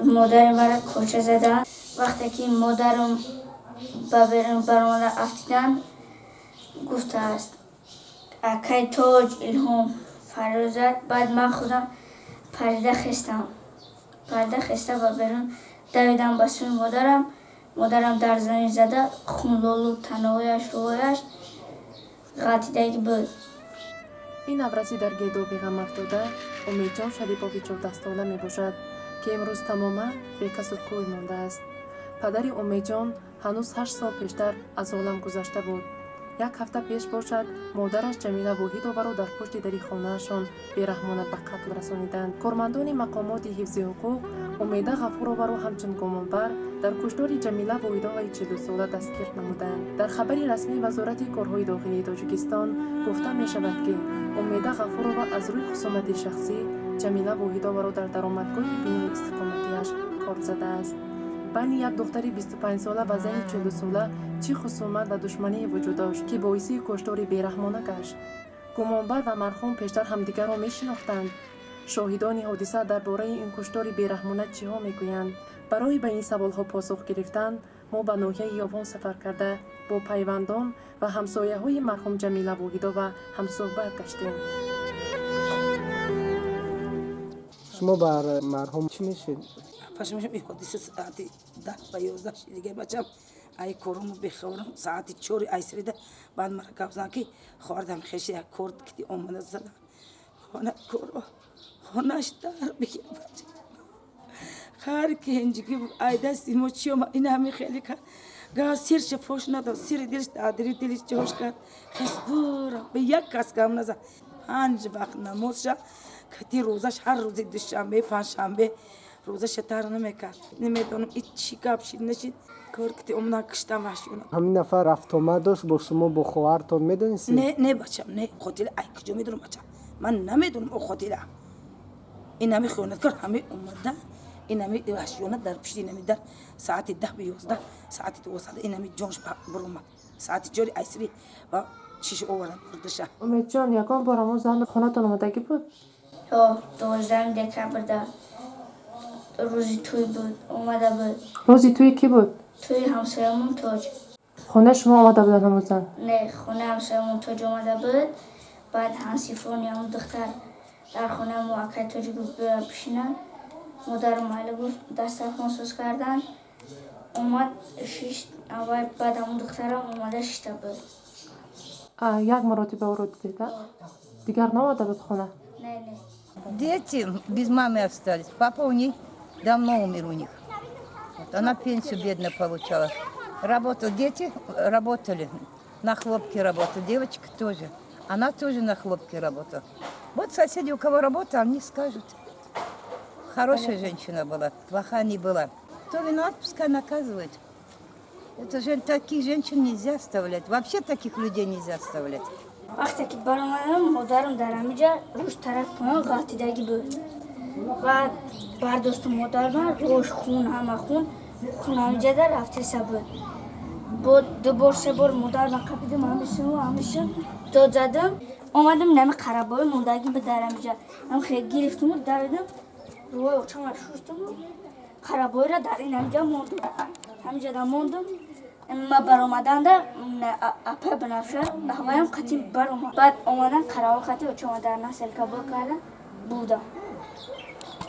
مادر مرا کلچه زدن. وقتی که مادرم برامون افتیدن گفته است اکای تاج الهام فروزد. بعد من خودم پرده خسته و برون دویدم به سوی مادرم در زمین زده خون لولو تنهایش رویش غلطیدگی بود. این نورسی در گیدو بیغم افتاده امیدجان شدیباوی 14 ساله می باشد که امروز تماما بیکس و کوی مانده است. پدری امیدجان هنوز 8 سال پیشتر از عالم گذشته بود. یک هفته پیش باشد مادرش جمیله واحدова را در پشت دری خانه‌شان بیرحمانه به قتل رسانیدند. کارمندان مقامات حفظ حقوق امیده غفورова را همچون گمانبر در کشتار جمیله واحدоваи 42 ساله دستگیر نمودند. در خبری رسمی وزارت کارهای داخلی تاجیکستان گفته می شود که امیده غفورова از روی خصومت شخصی جمیله واحدова را در درآمدگاه بینی استقامتیش کار زده است. بین یک دختر 25 ساله و زن 42 ساله چی خصومت و دشمنی وجود داشت که باعث کشتار بیرحمانه گشت. گمانبر و مرحوم پیشتر همدیگر را می شناختند. شاهدان حادثه درباره این کشتار بیرحمانه چی ها می گویند؟ برای به این سوال ها پاسخ گرفتن ما به ناحیه یاوان سفر کرده با پیوندان و همسایه های مرحوم جمیله واحدова هم صحبت گشتیم. شما بر مرحوم چی میشید؟ پاشم این حادثه ساعت 10 و 11 دیگه بچم ای کورمو بخورم ساعت 4 ایسریده بعد مرا گفتن که خوردم خیش یک کورد که اومد زدن خانه کورو خانهش در بگیر بچه خار که اینجوری ای دستی مو چیوم این همه خیلی کرد گاز سیرش فوش نداد سیر دلش دادری دلش جوش کرد خس برا به یک کس کم نزد 5 وقت نماز شد که روزش هر روز دوشنبه پنجشنبه روزش تر نمیکرد نمیدونم چی گپ شد نشید کار که اومدن کشتن وحشیانه. همین نفر رفت آمد داشت با شما با خواهرتون میدونید؟ نه بچم نه خاطر ای کجا میدونم بچم من نمیدونم او خاطر این همه خیانتکار همه اومدن این همه وحشیانه در پشت این همه در ساعت 10 و 11 ساعت 12 این همه جانش برومد ساعت 4 ایسری و چیش آوردن بردشه. امید جان یکان بار زن خونتون اومدگی بود؟ 12 دکمبر روزی توی بود اومده بود. روزی توی کی بود؟ توی همسایمون تاج. خونه شما اومده بودن همون زن؟ نه خونه همسایمون تاج اومده بود. بعد هنسیفرونی همون دختر در خونه موکل تاجی گفت برم پیشینن. مادر محله گفت دسترخوان سوز کردن اومد شیش اول بعد همون دخترم اومده شیشته بود. یک مرتبه او رو دیده؟ دیگر نامده بود خونه؟ نه. Дети без мамы остались. Папа у них давно умер у них. Вот, она пенсию бедно получала. Работал, дети работали, на хлопке работали, девочка тоже. Она тоже на хлопке работала. Вот соседи, у кого работа, они скажут. Хорошая женщина была, плохая не была. Кто виноват, пускай наказывает. Это же таких женщин нельзя оставлять. Вообще таких людей нельзя оставлять. وقتی که برآمدم مادرم در همینجا روش طرف پایان غلطیدگی بود. بعد برداشت مادرم روش خون همینجا در افتیسه بود. بود 2 3 بار مادرم قپیدم همیشه داد زدم اومدم نمی خرابای موندگی به در همینجا هم خیلی گرفتم و دویدم روی اچم شستم خرابای را در این همینجا موندم ما برآمدن در اپه بنفشه هوایم قطعی برآمد. بعد اومدن خراب قطعی و چون در نسل کبار کردن بودم.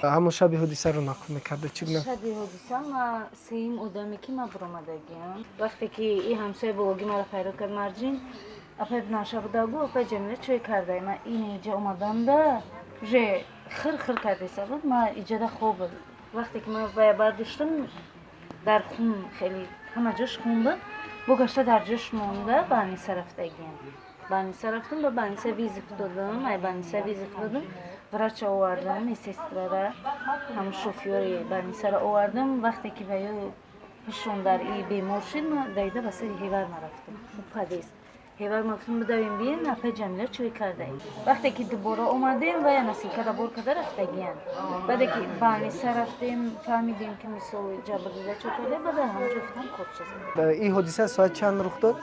همون شب حادثه رو نقل میکرده چی بودم؟ شب حادثه ما سیم آدمی که ما برآمدگیم وقتی که این همسایه بوگی مرا پیدا کرد مرجین اپه بنفشه بوده گو اپه جمیله چوی کرده من این اینجا اومدم ده ره خر کرده بود ما اینجا خوب بود. وقتی که ما برداشتم در خون خیلی همه جاش خون بود بگشته در جاش مونده بانیسه رفتگیم بانیسه رفتم به بانیسه ویزیت دادم ای بانیسه ویزیت دادم وراچ آوردم سیستره را هم شوفیوری بانیسه را آوردم وقتی که بیو پشون در ای بیمار شد ما دیده بسه هیور نرفتم پدیس هیور مکتوم بدویم بین اپه جمیله چوی کرده وقتی که دوباره اومدیم و یا نسیکه را بور کده رفتگیم بعد که بانیسه رفتیم فهمیدیم که مثل جبر دیده چو کرده بعد هم جفتم خوب شد. این حادثه ساعت چند رخ داد؟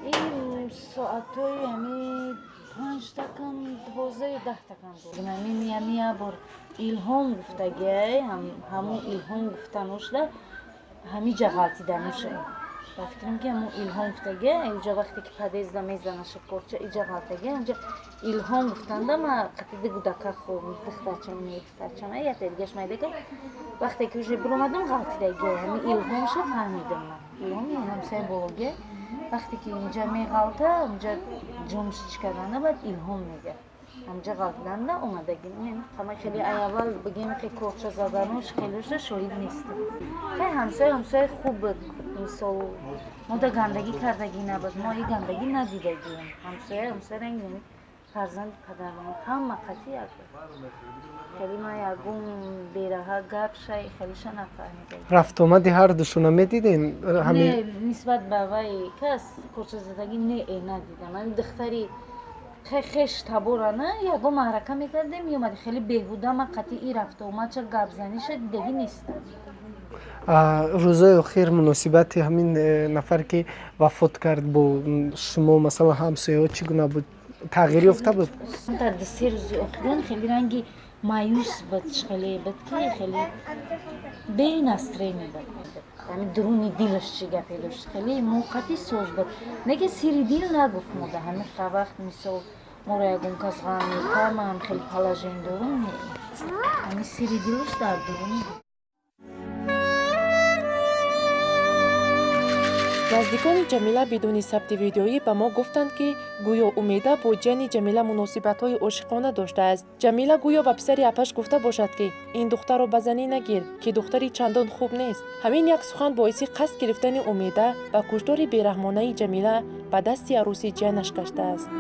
این ساعت های یعنی 5 такан 12 یا 10 такан بود من میا بر الهام گفتگی همون الهام گفتنوشلا همین جا غلطی دانوشه با فکرم که همون الهام گفتگی اینجا وقتی که پدیز دمیزنه شکرچه اینجا غلطگی اونجا الهام گفتنده ما قطعی گودکا خوب دخترچم یا تلگش میده که وقتی که اوجه برامدم غلطی دیگه همین الهامش فهمیدم من الهام یعنی همسایه بولگه وقتی که اینجا میغلطه اونجا جمعش چکردنه باید الهام میگه همجا غلطلنده اومدگی من خیلی اول بگیم که کوچه زدنوش خیلیش شوید نیستم خیلی همسایه خوب بود مثال ما دا گندگی کردگی نبود ما یه گندگی ندیدگیم همسایه رنگ نمید فرزند پدرم همه قطعی خیلی ما یکون بیره ها گپ شای خیلیش نفهمیده رفت آمدی هر دوشون میدیدین؟ نه نسبت به وای کس کوچه زدگی نه ندیدم من دختری خیش تبورانه یکو معرکه میکردیم میومد خیلی بهوده من قطعی رفت اومد چه گپ زنی شد دیگه نیست روزای اخیر مناسبت همین نفر که وفات کرد با شما مثلا همسایه ها چگونه بود؟ تغییری افته بود؟ در 3 روز اخیر خیلی رنگی مایوس بود خیلی بود که خیلی بی نستری میبود یعنی درونی دیلش چی گپی داشت خیلی موقتی سوز بود نگه سیری دیل نگفت موده همه وقت مثل ما را یکون کس غم میکنم هم خیلی پلاژین درون همه سیری دیلش در درونی بود نزدیکان جمیله بدون ثبت ویدیویی به ما گفتند که گویا امیده با جن جمیله مناسبت‌های عاشقانه داشته است. جمیله گویا به پسر اپش گفته باشد که این دختر را به زنی نگیر که دختری چندان خوب نیست. همین یک سخن باعث قصد گرفتن امیده و کشتار بیرحمانه جمیله به دست عروسی جنش گشته است.